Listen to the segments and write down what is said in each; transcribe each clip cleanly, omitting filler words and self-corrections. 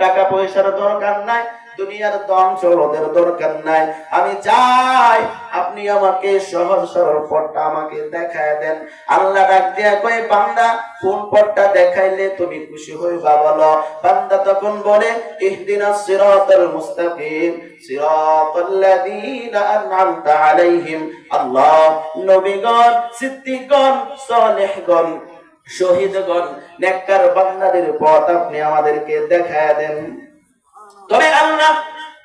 টাকা পয়সার দরকার নাই, দুনিয়ার ধন সম্পদের দরকার নাই। আমি চাই আপনি আমাকে সহজ সরল পথটা আমাকে দেখায় দেন। আল্লাহ ডাক দিয়া কয়, বান্দা কোন পথটা দেখাইলে তুমি খুশি হইবা বলো? বান্দা তখন বলে, ইহদিনাস সিরাতাল মুস্তাকিম সিরাতাল্লাযীনা আন'আমতা আলাইহিম। আল্লাহ, নবীগণ, সিদ্দিকগণ, সালেহগণ, শহীদগণ, নেককার বান্দাদের পথ আপনি আমাদেরকে দেখায় দেন। তবে আল্লাহ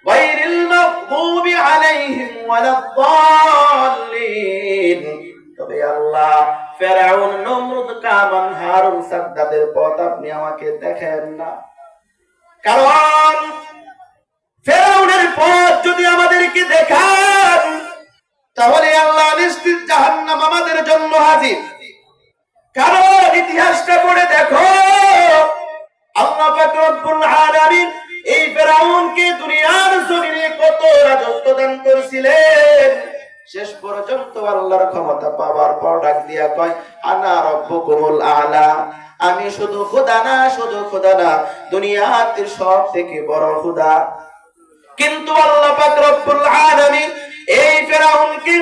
গায়রিল মাগদুবি আলাইহিম ওয়ালাদ-দাল্লিন, তবে আল্লাহ ফেরাউন, নমরুদ, কামান, হারুন, সাদ্দাদের পথ আপনি আমাকে দেখায়েন না। কারণ ফেরাউনের পথ যদি আমাদেরকে দেখান, তাহলে আল্লাহ নিশ্চিত জাহান্নাম আমাদের জন্য হাজির। কারণ ইতিহাসটা পড়ে দেখো, আল্লাহ পাক রব্বুল আলামিন এই ফেরাউনকে দুনিয়ার জমিনে কত রাজত্ব দান করেছিলেন। শেষ পর্যন্ত আল্লাহর ক্ষমতা পাওয়ার পর ডাক দিয়া কয়, আনা রাব্বুকুমুল আ'লা, আমি শুধু খোদা না, শুধু খোদা না, দুনিয়াতে সব থেকে বড় খোদা। কিন্তু আল্লাহ পাক রব্বুল আলামিন এই ফেরাউনকে,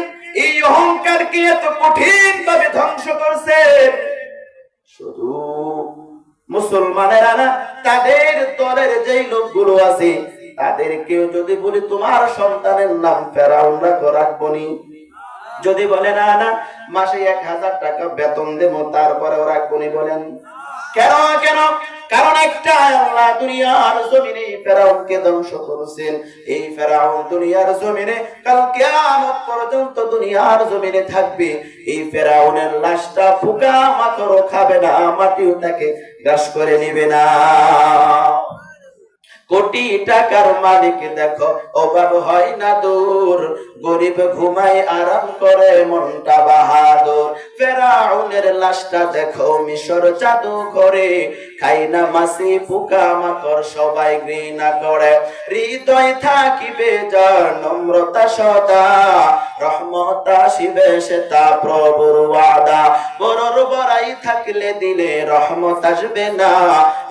এই অহংকারকে এত কঠিন ভাবে ধ্বংস করছেন। শুধু মুসলমানেরা না, তাদের দলের যেই লোকগুলো আছে তাদেরকেও যদি বলি তোমার সন্তানের নাম ফেরাউন রাখবনি, যদি বলে না না মাসে 1000 টাকা বেতন দেবো তারপরেও রাখবনি, বলেন কেন? কেন? কারণ একটা, আল্লাহ দুনিয়ার জমিনে ফেরাউনকে ধ্বংস করেছেন। এই ফেরাউন দুনিয়ার জমিনে কাল কিয়ামত পর্যন্ত দুনিয়ার জমিনে থাকবে। এই ফেরাউনের লাশটা পোকা মাকড়ও খাবে না, মাটিও তাকে গ্রাস করে নিবে না। কোটি টাকার মালিক দেখো অভাব হয় না দূর, গরিব ঘুমায় আরাম করে মনটা বাহাদুর। ফেরাউনের লাশটা দেখো মিশর জাদু করে, খাই না মাছি পোকা মাকড় সবাই ঘৃণা করে। হৃদয় থাকিবে যার নম্রতা সদা, রহমত আসিবে সেটা প্রভুর ওয়াদা। বড়র বড়াই থাকলে দিলে রহমত আসবে না,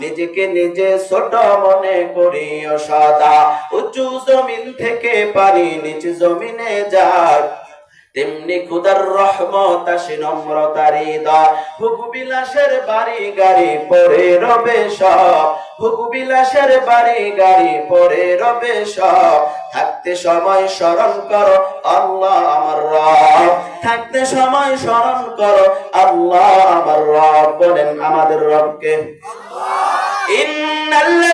নিজেকে নিজে ছোট মনে করিও সদা। উঁচু জমিন থেকে পানি নিচু জমিনে যায়, তেমনি খুদার রহমত আসে নম্রতার হৃদয়। ভোগবিলাসের বাড়ি গাড়ি পরে রবে সব, ভোগবিলাসের বাড়ি গাড়ি পরে রবে সব। থাকতে সময় স্মরণ করো আল্লাহ আমার রব, থাকতে সময় স্মরণ করো আল্লাহ আমার রব। বলেন আমাদের রবকে।